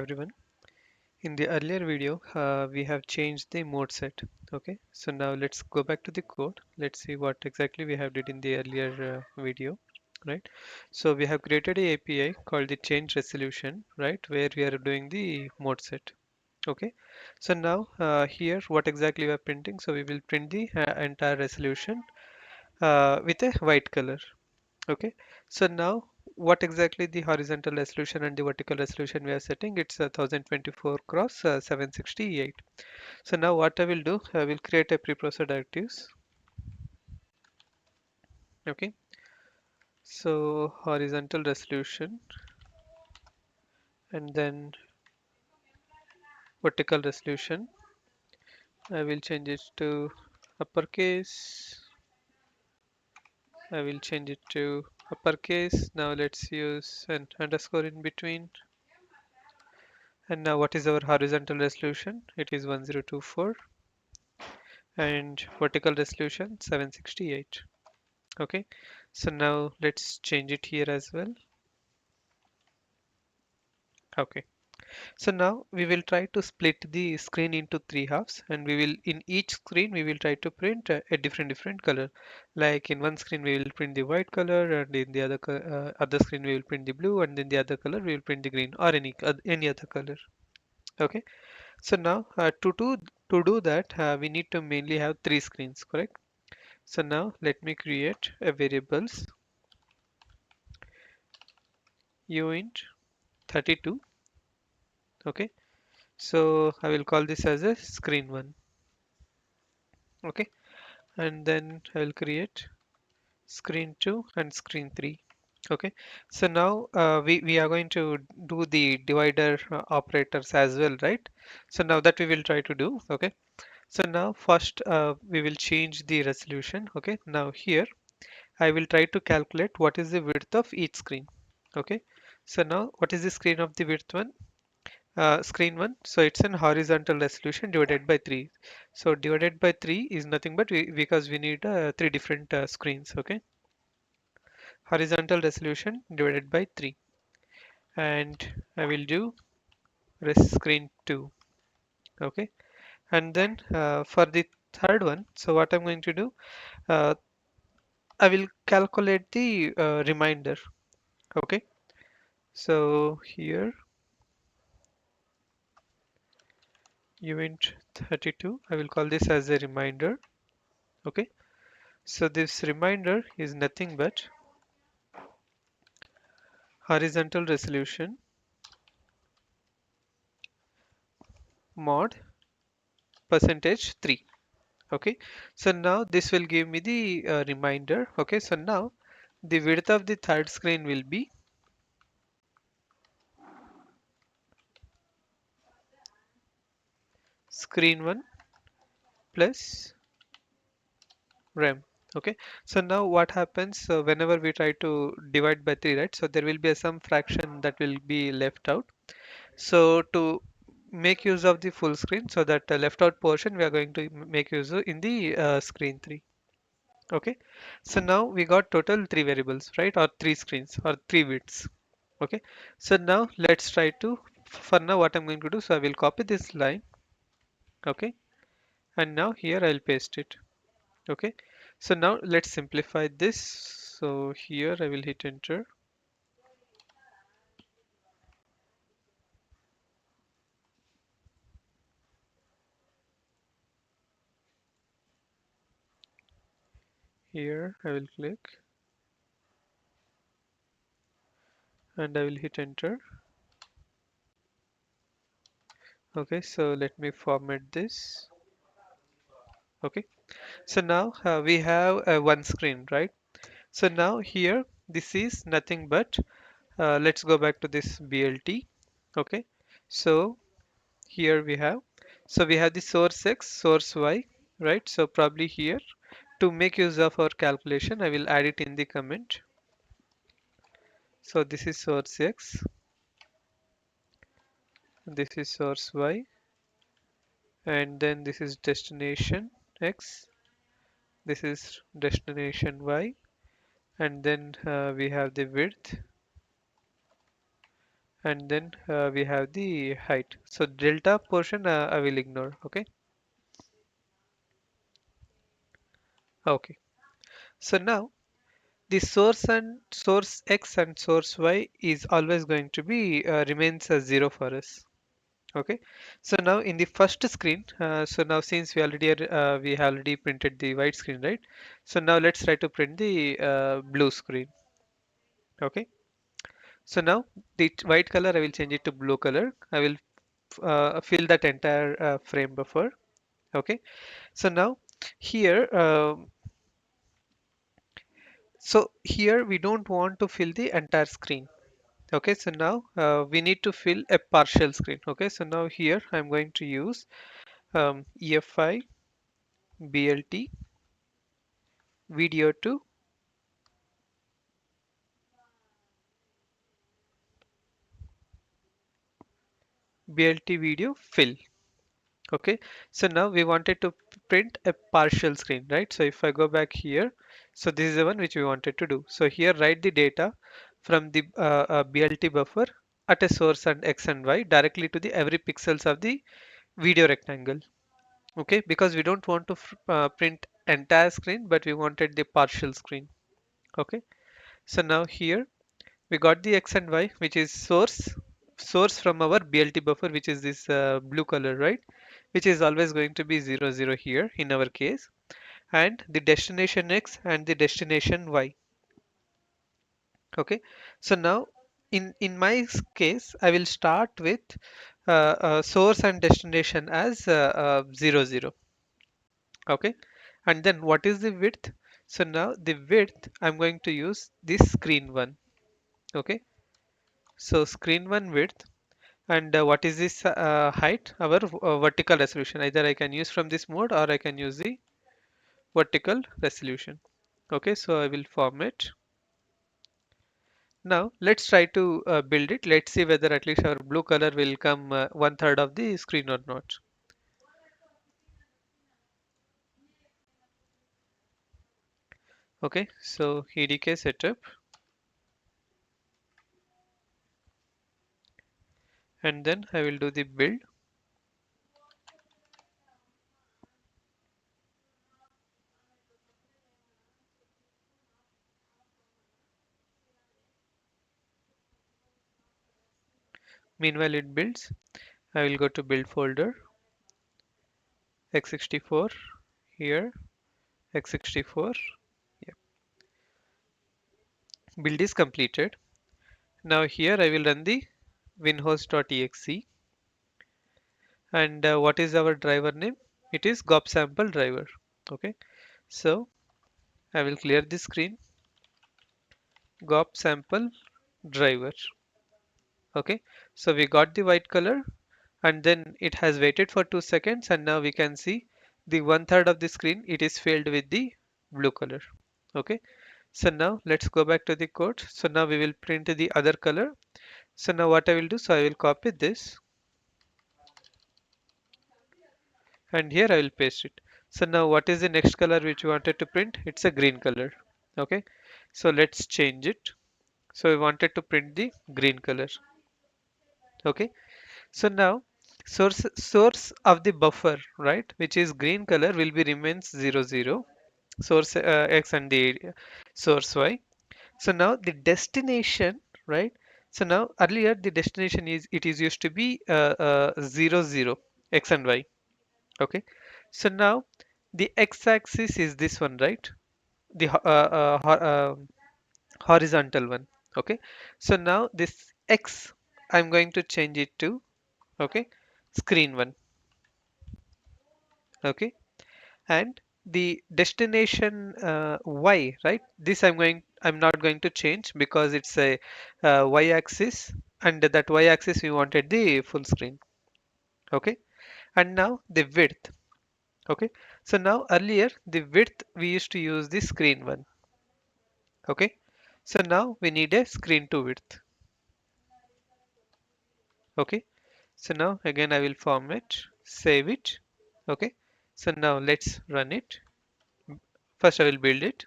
everyone. In the earlier video, we have changed the mode set. Okay, so now let's go back to the code. Let's see what exactly we have did in the earlier video, right? So we have created a API called the change resolution, right, where we are doing the mode set. Okay, so now here what exactly we are printing? So we will print the entire resolution with a white color. Okay, so now what exactly the horizontal resolution and the vertical resolution we are setting? It's 1024 cross 768. So now what I will do, I will create a preprocessor directives. Okay, so horizontal resolution and then vertical resolution. I will change it to uppercase. I will change it to uppercase. Now let's use an underscore in between. And now what is our horizontal resolution? It is 1024 and vertical resolution 768. Okay, so now let's change it here as well. Okay, so now we will try to split the screen into three halves, and we will in each screen we will try to print a different color. Like in one screen we will print the white color, and in the other screen we will print the blue, and in the other color we will print the green or any other color. Okay, so now to do that we need to mainly have three screens, correct? So now let me create a variables uint 32. Okay, so I will call this as a screen 1. Okay, and then I will create screen 2 and screen 3. Okay, so now we are going to do the divider operators as well, right? So now that we will try to do. Okay, so now first we will change the resolution. Okay, now here I will try to calculate what is the width of each screen. Okay, so now what is the screen of the width one? Screen 1, so it's an horizontal resolution divided by 3. So divided by 3 is nothing but because we need three different screens. Okay, horizontal resolution divided by 3, and I will do screen 2. Okay, and then for the third one, so what I'm going to do, uh, I will calculate the reminder. Okay, so here event 32, I will call this as a reminder. Okay, so this reminder is nothing but horizontal resolution mod percentage 3. Okay, so now this will give me the reminder. Okay, so now the width of the third screen will be screen 1 plus rem. Okay, so now what happens whenever we try to divide by 3, right? So there will be some fraction that will be left out. So to make use of the full screen, so that left out portion we are going to make use of in the screen 3. Okay, so now we got total three variables, right? Or three screens or three widths. Okay, so now let's try to, for now what I'm going to do, so I will copy this line. Okay, and now here I'll paste it. Okay, so now let's simplify this. So here I will hit enter. Here I will click and I will hit enter. Okay, so let me format this. Okay, so now we have one screen, right? So now here this is nothing but let's go back to this BLT. Okay, so here we have the source X, source Y, right? So probably here to make use of our calculation, I will add it in the comment. So this is source X, this is source Y, and then this is destination X, this is destination Y, and then we have the width, and then we have the height. So delta portion I will ignore. Okay. Okay. So now the source x and source y is always going to be remains as 0 for us. Okay. So now in the first screen, so now since we have already printed the white screen, right? So now let's try to print the blue screen. Okay. So now the white color I will change it to blue color. I will fill that entire frame buffer. Okay. So now here, so here we don't want to fill the entire screen. Okay, so now we need to fill a partial screen. Okay, so now here I'm going to use EFI BLT video to BLT video fill. Okay, so now we wanted to print a partial screen, right? So if I go back here, so this is the one which we wanted to do. So here write the data from the BLT buffer at a source and x and y directly to the every pixels of the video rectangle. Okay, because we don't want to print entire screen, but we wanted the partial screen. Okay, so now here we got the x and y, which is source from our BLT buffer, which is this blue color, right? Which is always going to be 0 0 here in our case, and the destination x and the destination y. Okay, so now in my case I will start with source and destination as 0 0. Okay, and then what is the width? So now the width I'm going to use this screen one. Okay, so screen one width. And what is this height? Our vertical resolution. Either I can use from this mode or I can use the vertical resolution. Okay, so I will format. Now let's try to build it. Let's see whether at least our blue color will come 1/3 of the screen or not. Okay, so EDK setup, and then I will do the build. Meanwhile it builds. I will go to build folder, x64 here, x64. Yeah. Build is completed. Now here I will run the winhost.exe, and what is our driver name? It is gop sample driver. Okay, so I will clear the screen, gop sample driver. Okay, so we got the white color, and then it has waited for 2 seconds, and now we can see the 1/3 of the screen it is filled with the blue color. Okay, so now let's go back to the code. So now we will print the other color. So now what I will do, so I will copy this, and here I will paste it. So now what is the next color which we wanted to print? It's a green color. Okay, so let's change it. So we wanted to print the green color. Okay, so now source of the buffer, right, which is green color, will be remains 0 0. Source x and the source y. So now the destination, right? So now earlier the destination is it is used to be 0 0 x and y. Okay, so now the x-axis is this one, right? The horizontal one. Okay, so now this x I'm going to change it to, okay, screen one. Okay, and the destination y, right? This I'm not going to change because it's a y-axis, and that y-axis we wanted the full screen. Okay, and now the width. Okay, so now earlier the width we used to use the screen one. Okay, so now we need a screen to width. Okay, so now again I will format, save it. Okay, so now let's run it. First I will build it.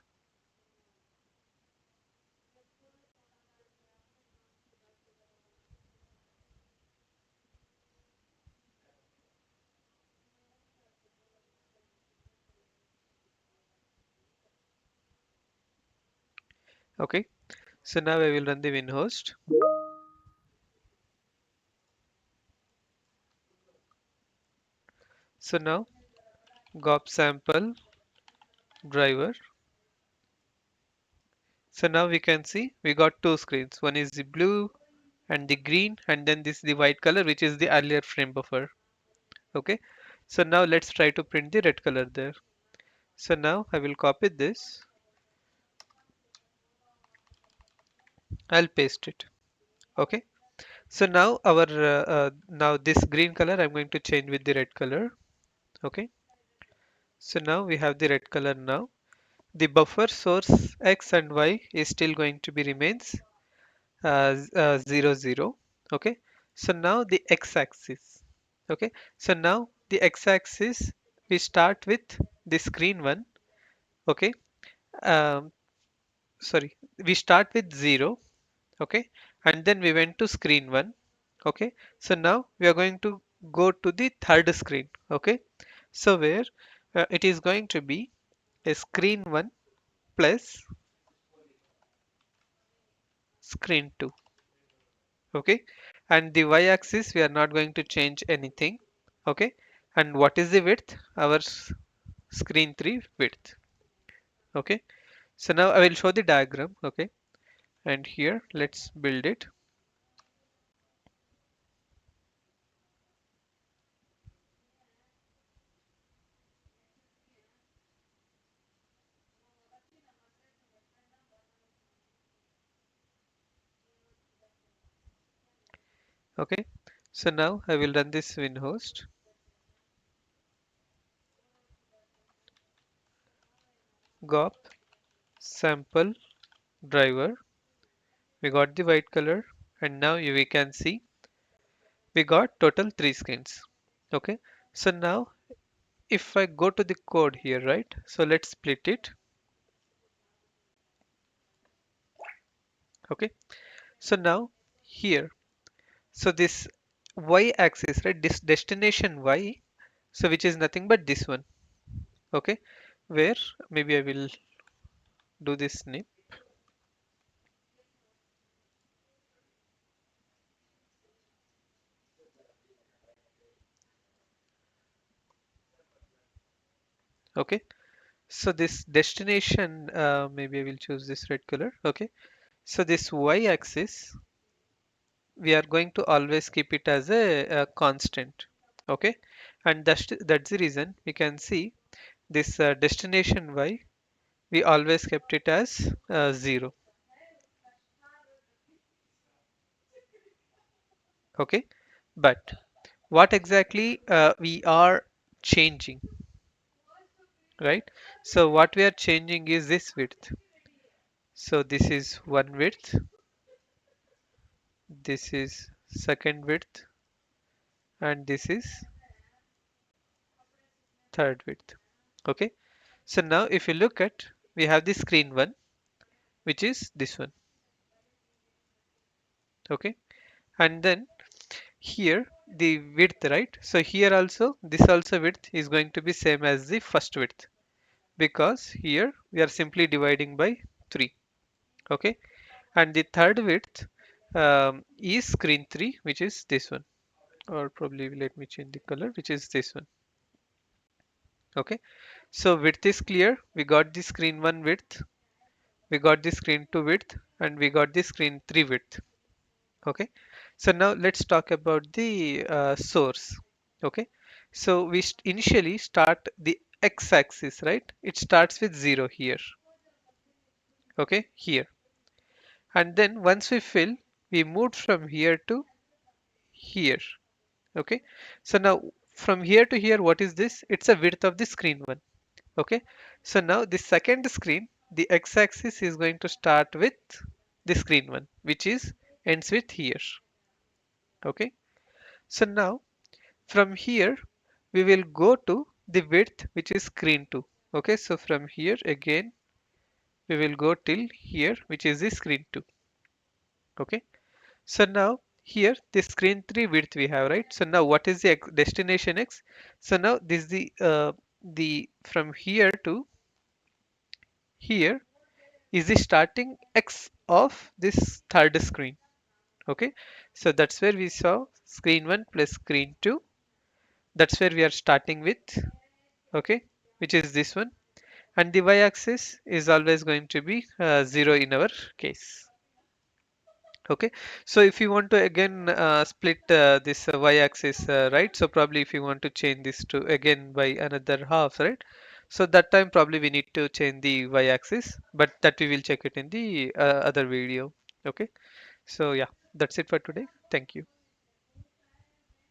Okay, so now I will run the WinHost. So now gop sample driver. So now we can see we got two screens. One is the blue and the green, and then this is the white color, which is the earlier frame buffer. Okay, so now let's try to print the red color there. So now I will copy this. I'll paste it. Okay, so now our now this green color I'm going to change with the red color. Okay, so now we have the red color now. The buffer source x and y is still going to be remains 0 0. Okay, so now the x-axis. Okay, so now the x-axis we start with the screen one. Okay, um, sorry, we start with 0. Okay, and then we went to screen one. Okay, so now we are going to go to the third screen. Okay, so where it is going to be a screen one plus screen two. Okay, and the y-axis we are not going to change anything. Okay, and what is the width? Our screen 3 width. Okay, so now I will show the diagram. Okay, and here let's build it. Okay, so now I will run this WinHost. Gop sample driver. We got the white color, and now we can see we got total three screens. Okay, so now if I go to the code here, right? So let's split it. Okay, so now here, so this y-axis, right? This destination y, so which is nothing but this one. Okay, where maybe I will do this snip. Okay, so this destination, maybe I will choose this red color. Okay, so this y-axis, we are going to always keep it as a constant. Okay, and that's the reason we can see this destination y, we always kept it as 0. Okay, but what exactly we are changing, right? So what we are changing is this width. So this is one width, this is second width, and this is third width. Okay, so now if you look at, we have the screen one, which is this one. Okay, and then here the width, right? So here also this also width is going to be same as the first width, because here we are simply dividing by 3. Okay, and the third width is screen 3, which is this one, or probably let me change the color, which is this one. Okay, so width is clear. We got the screen 1 width, we got the screen 2 width, and we got the screen 3 width. Okay, so now let's talk about the source. Okay, so we initially start the x-axis, right? It starts with 0 here. Okay, here, and then once we fill, we moved from here to here. Okay, so now from here to here, what is this? It's a width of the screen one. Okay, so now the second screen, the x-axis is going to start with the screen one, which is ends with here. Okay, so now from here we will go to the width, which is screen 2. Okay, so from here again we will go till here, which is the screen 2. Okay, so now here the screen 3 width we have, right? So now what is the destination x? So now this is the from here to here is the starting x of this third screen. Okay, so that's where we saw screen 1 plus screen 2. That's where we are starting with. Okay, which is this one, and the y-axis is always going to be 0 in our case. Okay, so if you want to again split this y-axis, right, so probably if you want to change this to again by another half, right, so that time probably we need to change the y-axis, but that we will check it in the other video. Okay, so yeah, that's it for today. Thank you.